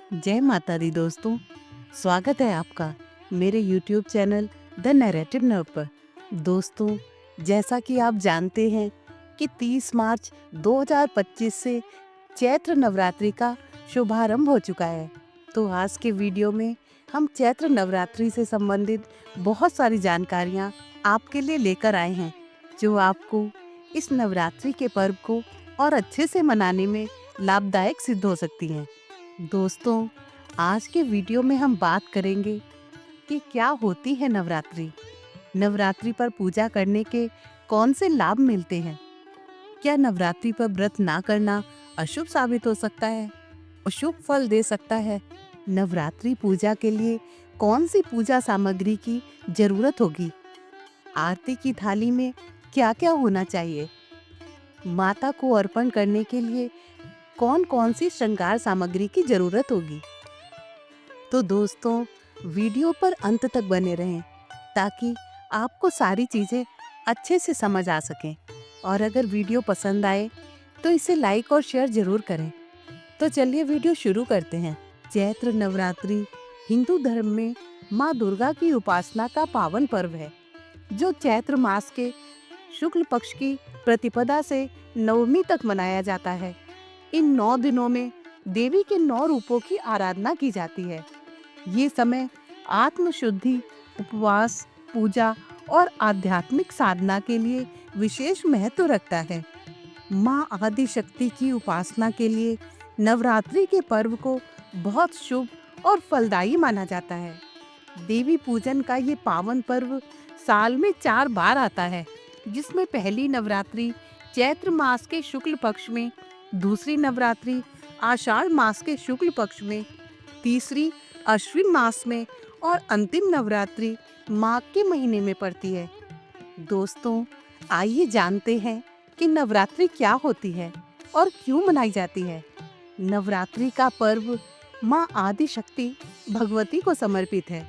जय माता दी दोस्तों। स्वागत है आपका मेरे YouTube channel the narrative nerve पर। दोस्तों, जैसा कि आप जानते हैं कि 30 मार्च 2025 से चैत्र नवरात्रि का शुभारंभ हो चुका है। तो आज के वीडियो में हम चैत्र नवरात्रि से संबंधित बहुत सारी जानकारियाँ आपके लिए लेकर आए हैं, जो आपको इस नवरात्रि के पर्व को और अच्छे से मनाने में लाभदायक सिद्ध हो सकती हैं। दोस्तों, आज के वीडियो में हम बात करेंगे कि क्या होती है नवरात्रि, नवरात्रि पर पूजा करने के कौन से लाभ मिलते हैं, क्या नवरात्रि पर व्रत ना करना अशुभ साबित हो सकता है, अशुभ फल दे सकता है, नवरात्रि पूजा के लिए कौन सी पूजा सामग्री की जरूरत होगी, आरती की थाली में क्या क्या होना चाहिए, माता को अर्पण करने के लिए कौन कौन सी श्रृंगार सामग्री की जरूरत होगी। तो दोस्तों, वीडियो पर अंत तक बने रहें ताकि आपको सारी चीजें अच्छे से समझ आ सकें। और अगर वीडियो पसंद आए तो इसे लाइक और शेयर जरूर करें। तो चलिए वीडियो शुरू करते हैं। चैत्र नवरात्रि हिंदू धर्म में माँ दुर्गा की उपासना का पावन पर्व है, जो चैत्र मास के शुक्ल पक्ष की प्रतिपदा से नवमी तक मनाया जाता है। इन 9 दिनों में देवी के 9 रूपों की आराधना की जाती है। ये समय आत्मशुद्धि, उपवास, पूजा और आध्यात्मिक साधना के लिए विशेष महत्व रखता है। माँ आदि शक्ति की उपासना के लिए नवरात्रि के पर्व को बहुत शुभ और फलदायी माना जाता है। देवी पूजन का ये पावन पर्व साल में 4 बार आता है, जिसमें पहली नवरात्रि चैत्र मास के शुक्ल पक्ष में, दूसरी नवरात्रि आषाढ़ मास के शुक्ल पक्ष में, तीसरी अश्विन मास में और अंतिम नवरात्रि माघ के महीने में पड़ती है। दोस्तों, आइए जानते हैं कि नवरात्रि क्या होती है और क्यों मनाई जाती है। नवरात्रि का पर्व माँ आदि शक्ति भगवती को समर्पित है।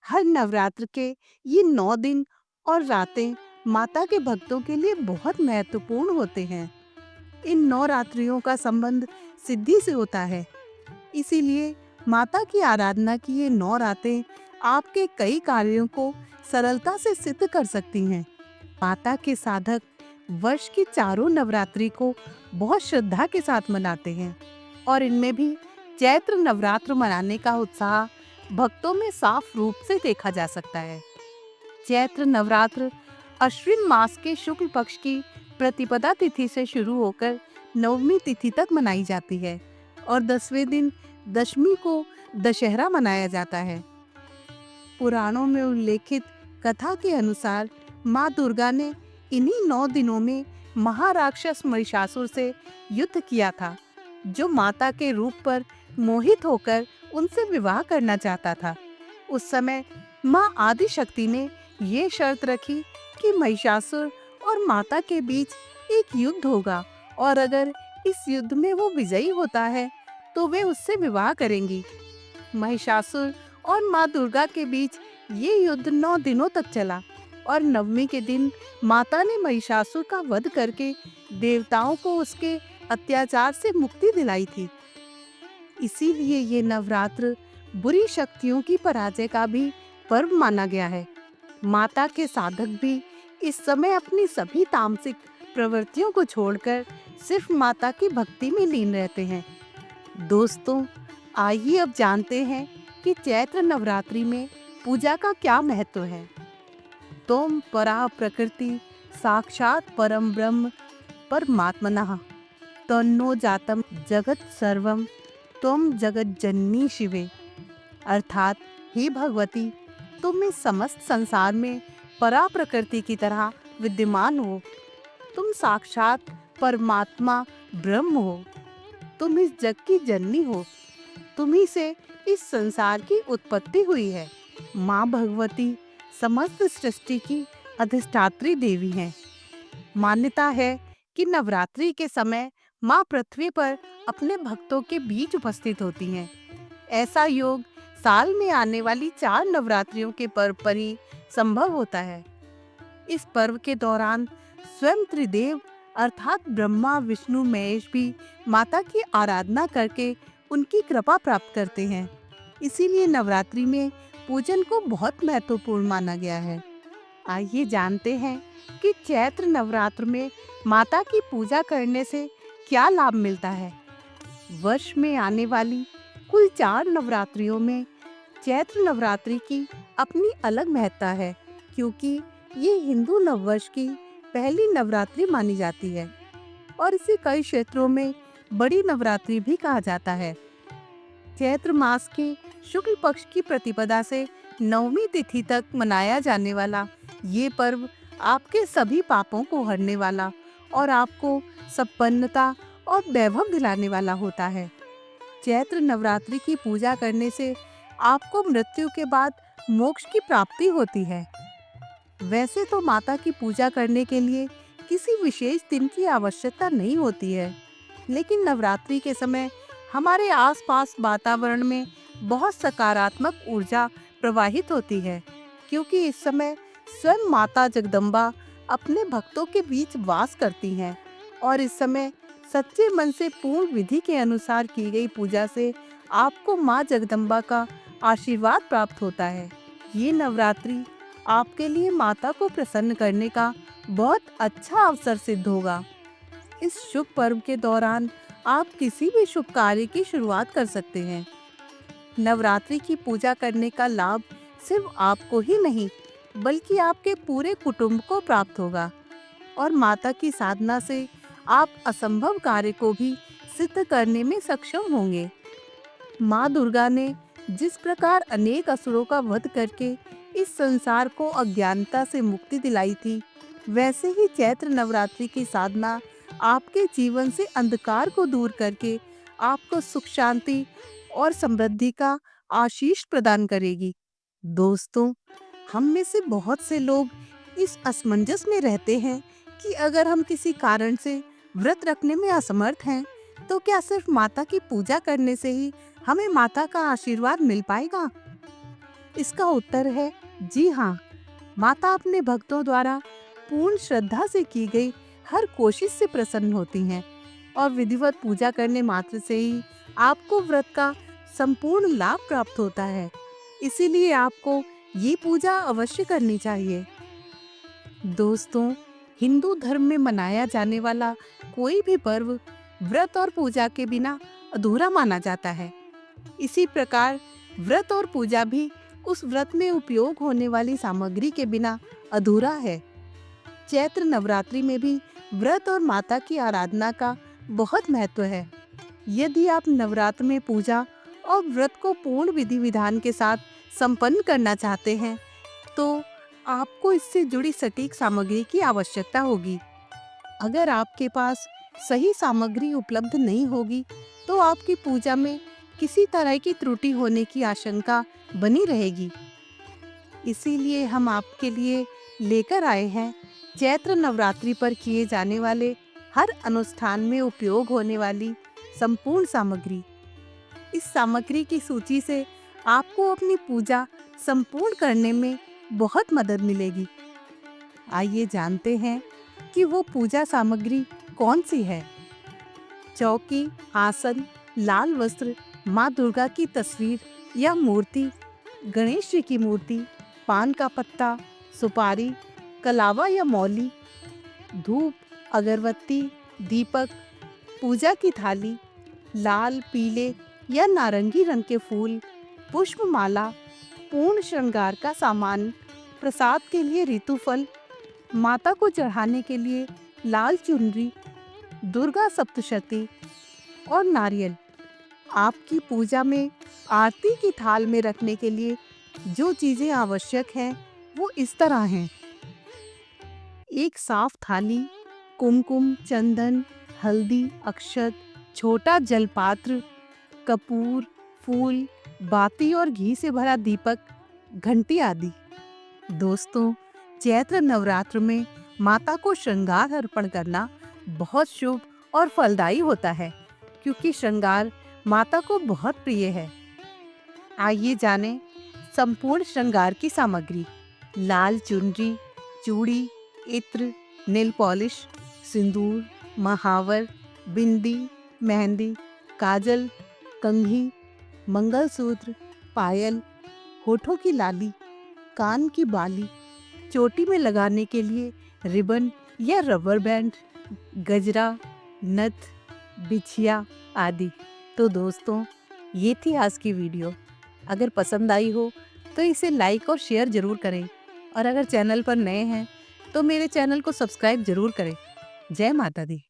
हर नवरात्र के ये 9 दिन और रातें माता के भक्तों के लिए बहुत महत्वपूर्ण होते हैं। इन 9 रात्रियों का संबंध सिद्धि से होता है, इसीलिए माता की आराधना की ये 9 रातें आपके कई कार्यों को सरलता से सिद्ध कर सकती हैं। माता के साधक वर्ष की चारों नवरात्रि को बहुत श्रद्धा के साथ मनाते हैं और इनमें भी चैत्र नवरात्र मनाने का उत्साह भक्तों में साफ रूप से देखा जा सकता है। चैत्र नवरात्र अश्विन मास के शुक्ल पक्ष की प्रतिपदा तिथि से शुरू होकर नवमी तिथि तक मनाई जाती है और 10वें दिन दशमी को दशहरा मनाया जाता है। पुराणों में उल्लेखित कथा के अनुसार माँ दुर्गा ने इन्हीं 9 दिनों में महाराक्षस महिषासुर से युद्ध किया था, जो माता के रूप पर मोहित होकर उनसे विवाह करना चाहता था। उस समय माँ आदि शक्ति ने ये शर्त रखी कि महिषासुर और माता के बीच एक युद्ध होगा और अगर इस युद्ध में वो विजयी होता है तो वे उससे विवाह करेंगी। महिषासुर और माँ दुर्गा के बीच ये युद्ध 9 दिनों तक चला और नवमी के दिन माता ने महिषासुर का वध करके देवताओं को उसके अत्याचार से मुक्ति दिलाई थी। इसीलिए ये नवरात्र बुरी शक्तियों की पराजय का भी पर्व माना गया है। माता के साधक भी इस समय अपनी सभी तामसिक प्रवृत्तियों को छोड़कर सिर्फ माता की भक्ति में लीन रहते हैं। दोस्तों, आइए अब जानते हैं कि चैत्र नवरात्रि में पूजा का क्या महत्व है। त्वं परा प्रकृति साक्षात् परम ब्रह्म परमात्मनः तन्नो जातम जगत सर्वम त्वं जगत जननी शिवे। अर्थात, हे भगवती, तुम इस समस्त संसार में परा प्रकृति की तरह विद्यमान हो। तुम साक्षात परमात्मा ब्रह्म हो। तुम इस जग की जननी हो। तुम्ही से इस संसार की उत्पत्ति हुई है। माँ भगवती समस्त सृष्टि की अधिष्ठात्री देवी हैं। मान्यता है कि नवरात्रि के समय माँ पृथ्वी पर अपने भक्तों के बीच उपस्थित होती हैं। ऐसा योग साल में आने वाली 4 नवरात्रियों के पर्व पर ही संभव होता है। इस पर्व के दौरान स्वयं त्रिदेव अर्थात ब्रह्मा, विष्णु, महेश भी माता की आराधना करके उनकी कृपा प्राप्त करते हैं। इसीलिए नवरात्रि में पूजन को बहुत महत्वपूर्ण माना गया है। आइए जानते हैं कि चैत्र नवरात्र में माता की पूजा करने से क्या लाभ मिलता है। वर्ष में आने वाली कुल 4 नवरात्रियों में चैत्र नवरात्रि की अपनी अलग महत्ता है, क्योंकि ये हिंदू नववर्ष की पहली नवरात्रि मानी जाती है और इसे कई क्षेत्रों में बड़ी नवरात्रि भी कहा जाता है। चैत्र मास के शुक्ल पक्ष की प्रतिपदा से नवमी तिथि तक मनाया जाने वाला ये पर्व आपके सभी पापों को हरने वाला और आपको संपन्नता और वैभव दिलाने वाला होता है। चैत्र नवरात्रि की पूजा करने से आपको मृत्यु के बाद मोक्ष की प्राप्ति होती है। वैसे तो माता की पूजा करने के लिए किसी विशेष दिन की आवश्यकता नहीं होती है, लेकिन नवरात्रि के समय हमारे आसपास वातावरण में बहुत सकारात्मक ऊर्जा प्रवाहित होती है, क्योंकि इस समय स्वयं माता जगदम्बा अपने भक्तों के बीच वास करती हैं और इस समय सच्चे मन से पूर्ण विधि के अनुसार की गई पूजा से आपको माँ जगदम्बा का आशीर्वाद प्राप्त होता है। ये नवरात्रि आपके लिए माता को प्रसन्न करने का बहुत अच्छा अवसर सिद्ध होगा। इस शुभ पर्व के दौरान आप किसी भी शुभ कार्य की शुरुआत कर सकते हैं। नवरात्रि की पूजा करने का लाभ सिर्फ आपको ही नहीं, बल्कि आपके पूरे कुटुंब को प्राप्त होगा और माता की साधना से आप असंभव कार्य को भी सिद्ध करने में सक्षम होंगे। माँ दुर्गा ने जिस प्रकार अनेक असुरों का वध करके इस संसार को अज्ञानता से मुक्ति दिलाई थी, वैसे ही चैत्र नवरात्रि की साधना आपके जीवन से अंधकार को दूर करके आपको सुख शांति और समृद्धि का आशीष प्रदान करेगी। दोस्तों, हम में से बहुत से लोग इस असमंजस में रहते हैं कि अगर हम किसी कारण से व्रत रखने में असमर्थ हैं, तो क्या सिर्फ माता की पूजा करने से ही हमें माता का आशीर्वाद मिल पाएगा? इसका उत्तर है जी हाँ। माता अपने भक्तों द्वारा पूर्ण श्रद्धा से की गई हर कोशिश से प्रसन्न होती हैं और विधिवत पूजा करने मात्र से ही आपको व्रत का संपूर्ण लाभ प्राप्त होता है। इसीलिए आपको ये पूजा अवश्य करनी चाहिए। दोस्तों, हिंदू धर्म में मनाया जाने वाला कोई भी पर्व व्रत और पूजा के बिना अधूरा माना जाता है। इसी प्रकार व्रत और पूजा भी उस व्रत में उपयोग होने वाली सामग्री के बिना अधूरा है। चैत्र नवरात्रि में भी व्रत और माता की आराधना का बहुत महत्व है। यदि आप नवरात्र में पूजा और व्रत को पूर्ण विधि विधान के साथ संपन्न करना चाहते हैं, तो आपको इससे जुड़ी सटीक सामग्री की आवश्यकता होगी। अगर आपके पास सही सामग्री उपलब्ध नहीं होगी, तो आपकी पूजा में किसी तरह की त्रुटि होने की आशंका बनी रहेगी। इसीलिए हम आपके लिए लेकर आए हैं चैत्र नवरात्रि पर किए जाने वाले हर अनुष्ठान में उपयोग होने वाली संपूर्ण सामग्री। इस सामग्री की सूची से आपको अपनी पूजा संपूर्ण करने में बहुत मदद मिलेगी। आइए जानते हैं कि वो पूजा सामग्री कौन सी है। चौकी, आसन, लाल वस्त्र, माँ दुर्गा की तस्वीर या मूर्ति, गणेश जी की मूर्ति, पान का पत्ता, सुपारी, कलावा या मौली, धूप, अगरबत्ती, दीपक, पूजा की थाली, लाल, पीले या नारंगी रंग के फूल, पुष्पमाला, पूर्ण श्रृंगार का सामान, प्रसाद के लिए ऋतुफल, माता को चढ़ाने के लिए लाल चुनरी, दुर्गा सप्तशती और नारियल। आपकी पूजा में आरती की थाल में रखने के लिए जो चीजें आवश्यक हैं, वो इस तरह हैं। एक साफ थाली, कुमकुम, चंदन, हल्दी, अक्षत, छोटा जलपात्र, कपूर, फूल, बाती और घी से भरा दीपक, घंटी आदि। दोस्तों, चैत्र नवरात्र में माता को श्रृंगार अर्पण करना बहुत शुभ और फलदायी होता है, क्योंकि श्रृंगार माता को बहुत प्रिय है। आइए जानें संपूर्ण श्रृंगार की सामग्री। लाल चुनरी, चूड़ी, इत्र, नेल पॉलिश, सिंदूर, महावर, बिंदी, मेहंदी, काजल, कंघी, मंगलसूत्र, पायल, होठों की लाली, कान की बाली, चोटी में लगाने के लिए रिबन या रबर बैंड, गजरा, नथ, बिछिया आदि। तो दोस्तों, ये थी आज की वीडियो। अगर पसंद आई हो तो इसे लाइक और शेयर ज़रूर करें, और अगर चैनल पर नए हैं तो मेरे चैनल को सब्सक्राइब ज़रूर करें। जय माता दी।